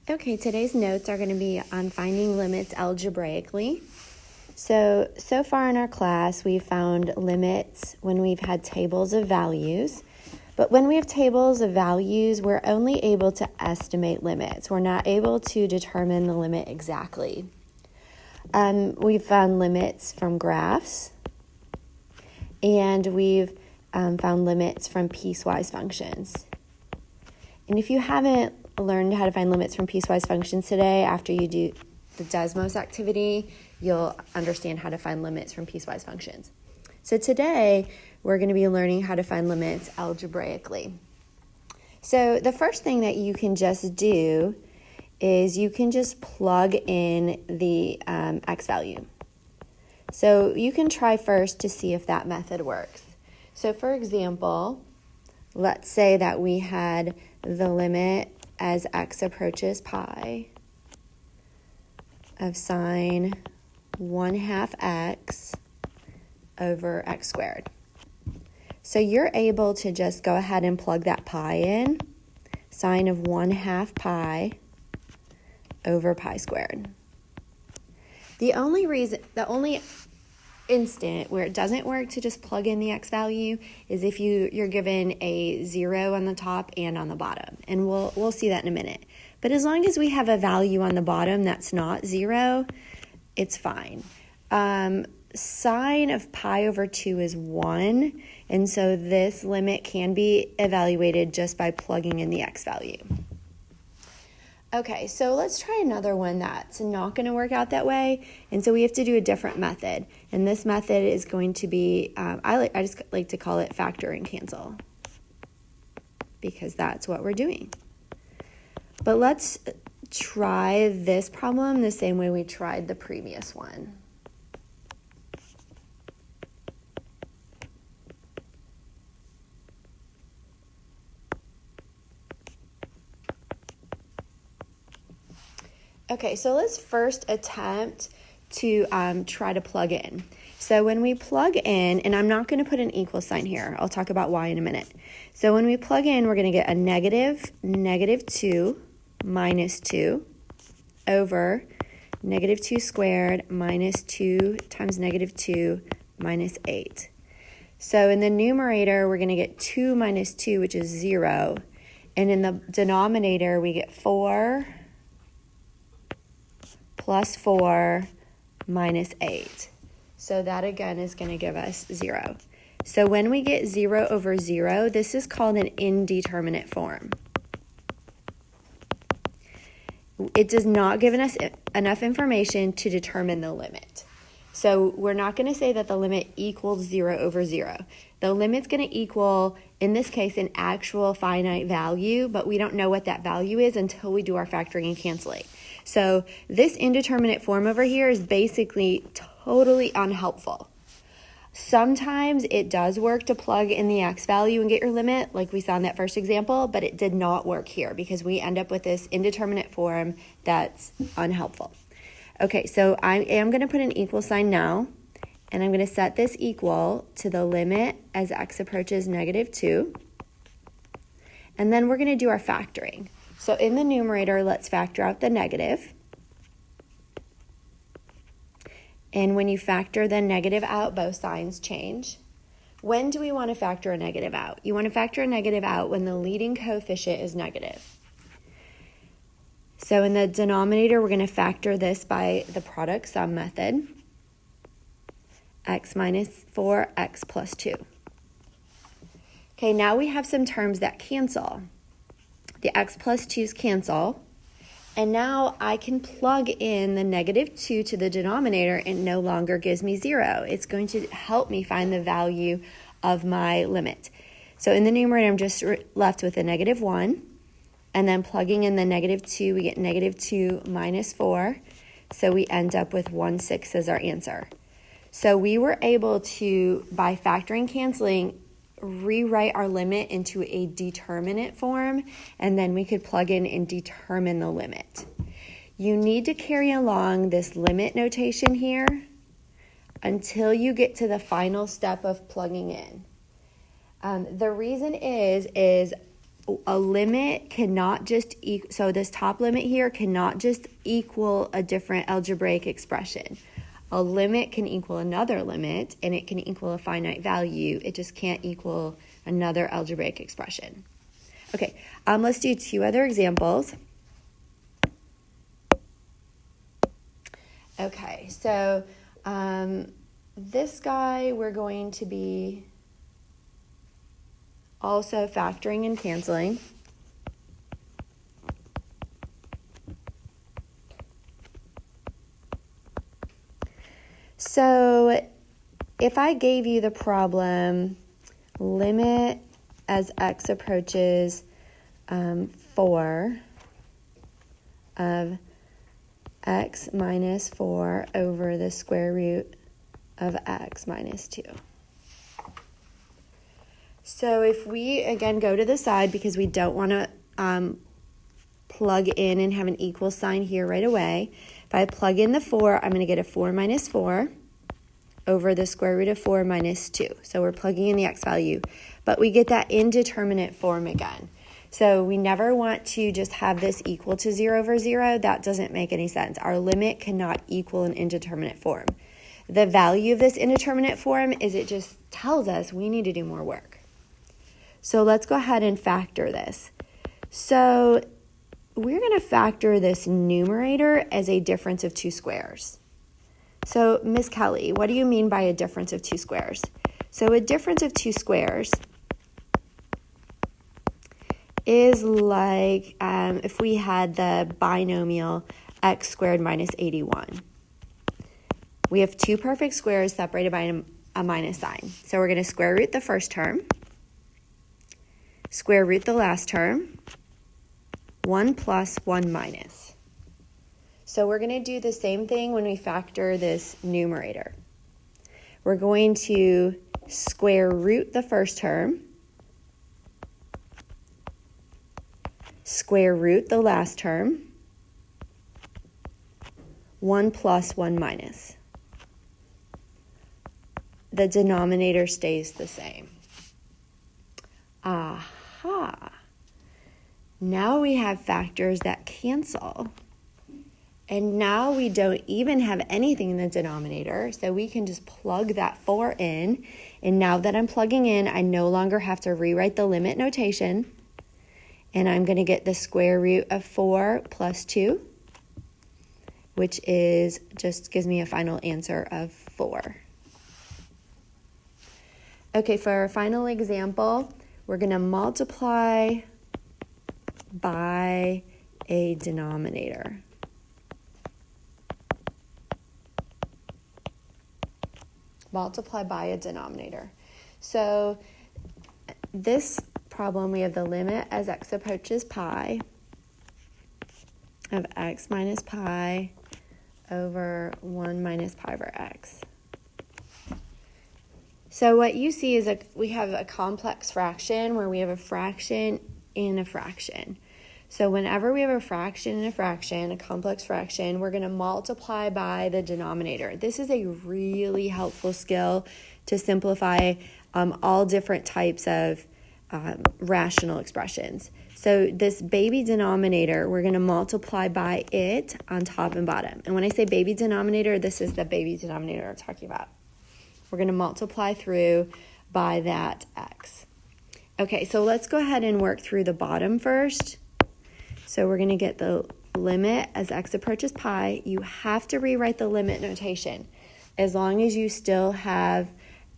Okay, today's notes are going to be on finding limits algebraically. So far in our class, we've found limits when we've had tables of values. But when we have tables of values, we're only able to estimate limits. We're not able to determine the limit exactly. We've found limits from graphs, and we've found limits from piecewise functions. And if you haven't learned how to find limits from piecewise functions today, after you do the Desmos activity, you'll understand how to find limits from piecewise functions. So today, we're going to be learning how to find limits algebraically. So the first thing that you can just do is you can just plug in the x value. So you can try first to see if that method works. So for example, let's say that we had the limit as x approaches pi of sine 1/2 x over x squared. So you're able to just go ahead and plug that pi in, sine of 1/2 pi over pi squared. The only instant where it doesn't work to just plug in the x value is if you're given a 0 on the top and on the bottom, and we'll see that in a minute. But as long as we have a value on the bottom that's not 0, it's fine. Sine of pi over 2 is 1, and so this limit can be evaluated just by plugging in the x value. Okay, so let's try another one that's not going to work out that way, and so we have to do a different method. And this method is going to be, I just like to call it factor and cancel, because that's what we're doing. But let's try this problem the same way we tried the previous one. Okay, so let's first attempt to try to plug in. So when we plug in, and I'm not going to put an equal sign here. I'll talk about why in a minute. So when we plug in, we're going to get a negative 2 minus 2 over negative 2 squared minus 2 times negative 2 minus 8. So in the numerator, we're going to get 2 minus 2, which is 0. And in the denominator, we get 4 plus 4 minus 8. So that again is going to give us 0. So when we get 0 over 0, this is called an indeterminate form. It does not give us enough information to determine the limit. So we're not going to say that the limit equals 0 over 0. The limit's going to equal, in this case, an actual finite value, but we don't know what that value is until we do our factoring and canceling. So this indeterminate form over here is basically totally unhelpful. Sometimes it does work to plug in the x value and get your limit, like we saw in that first example, but it did not work here because we end up with this indeterminate form that's unhelpful. Okay, so I am going to put an equal sign now, and I'm going to set this equal to the limit as x approaches negative 2. And then we're going to do our factoring. So in the numerator, let's factor out the negative. And when you factor the negative out, both signs change. When do we want to factor a negative out? You want to factor a negative out when the leading coefficient is negative. So in the denominator, we're going to factor this by the product sum method. X minus 4, x plus 2. Okay, now we have some terms that cancel. The x plus 2's cancel. And now I can plug in the negative 2 to the denominator, and it no longer gives me 0. It's going to help me find the value of my limit. So in the numerator, I'm just left with a negative 1. And then plugging in the negative 2, we get negative 2 minus 4. So we end up with 1/6 as our answer. So we were able to, by factoring canceling, rewrite our limit into a determinate form, and then we could plug in and determine the limit. You need to carry along this limit notation here until you get to the final step of plugging in. The reason is a limit cannot just so this top limit here cannot just equal a different algebraic expression. A limit can equal another limit, and it can equal a finite value. It just can't equal another algebraic expression. Okay, let's do 2 other examples. Okay, so this guy we're going to be also factoring and canceling. So if I gave you the problem, limit as x approaches 4 of x minus 4 over the square root of x minus 2. So if we, again, go to the side because we don't want to plug in and have an equal sign here right away. If I plug in the 4, I'm going to get a 4 minus 4 over the square root of 4 minus 2. So we're plugging in the x value, but we get that indeterminate form again. So we never want to just have this equal to 0 over 0. That doesn't make any sense. Our limit cannot equal an indeterminate form. The value of this indeterminate form is it just tells us we need to do more work. So let's go ahead and factor this. So we're going to factor this numerator as a difference of 2 squares. So Miss Kelly, what do you mean by a difference of 2 squares? So a difference of 2 squares is like if we had the binomial x squared minus 81. We have 2 perfect squares separated by a minus sign. So we're going to square root the first term, square root the last term, 1 plus 1 minus. So we're going to do the same thing when we factor this numerator. We're going to square root the first term, square root the last term, 1 plus 1 minus. The denominator stays the same. Aha! Now we have factors that cancel. And now we don't even have anything in the denominator, so we can just plug that 4 in. And now that I'm plugging in, I no longer have to rewrite the limit notation. And I'm going to get the square root of 4 plus 2, which is just gives me a final answer of 4. Okay, for our final example, we're going to multiply by a denominator. Multiply by a denominator. So this problem, we have the limit as x approaches pi of x minus pi over 1 minus pi over x. So what you see is we have a complex fraction where we have a fraction in a fraction. So whenever we have a fraction in a fraction, a complex fraction, we're going to multiply by the denominator. This is a really helpful skill to simplify all different types of rational expressions. So this baby denominator, we're going to multiply by it on top and bottom. And when I say baby denominator, this is the baby denominator I'm talking about. We're going to multiply through by that x. Okay, so let's go ahead and work through the bottom first. So we're going to get the limit as x approaches pi. You have to rewrite the limit notation as long as you still have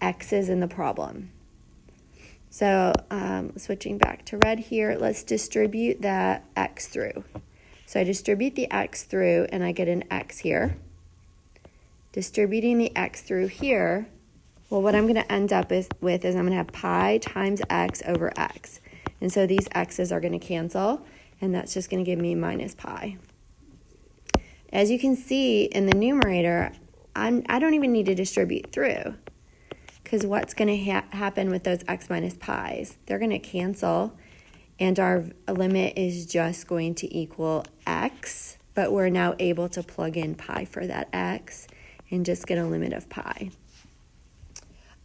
x's in the problem. So switching back to red here, let's distribute that x through. So I distribute the x through and I get an x here. Distributing the x through here, well, what I'm going to end up with is I'm going to have pi times x over x. And so these x's are going to cancel, and that's just going to give me minus pi. As you can see in the numerator, I don't even need to distribute through, because what's going to happen with those x minus pi's? They're going to cancel, and our limit is just going to equal x, but we're now able to plug in pi for that x and just get a limit of pi.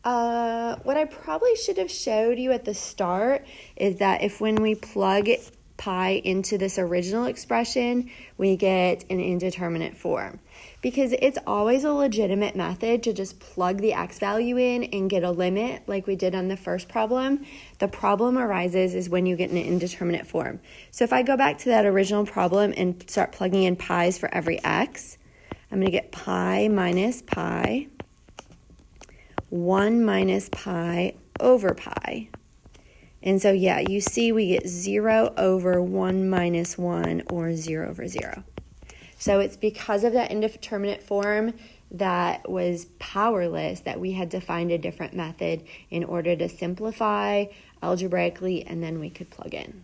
What I probably should have showed you at the start is that if when we plug pi into this original expression, we get an indeterminate form. Because it's always a legitimate method to just plug the x value in and get a limit like we did on the first problem. The problem arises is when you get an indeterminate form. So if I go back to that original problem and start plugging in pi's for every x, I'm going to get pi minus pi, 1 minus pi over pi. And so, yeah, you see we get 0 over 1 minus 1, or 0 over 0. So it's because of that indeterminate form that was powerless that we had to find a different method in order to simplify algebraically, and then we could plug in.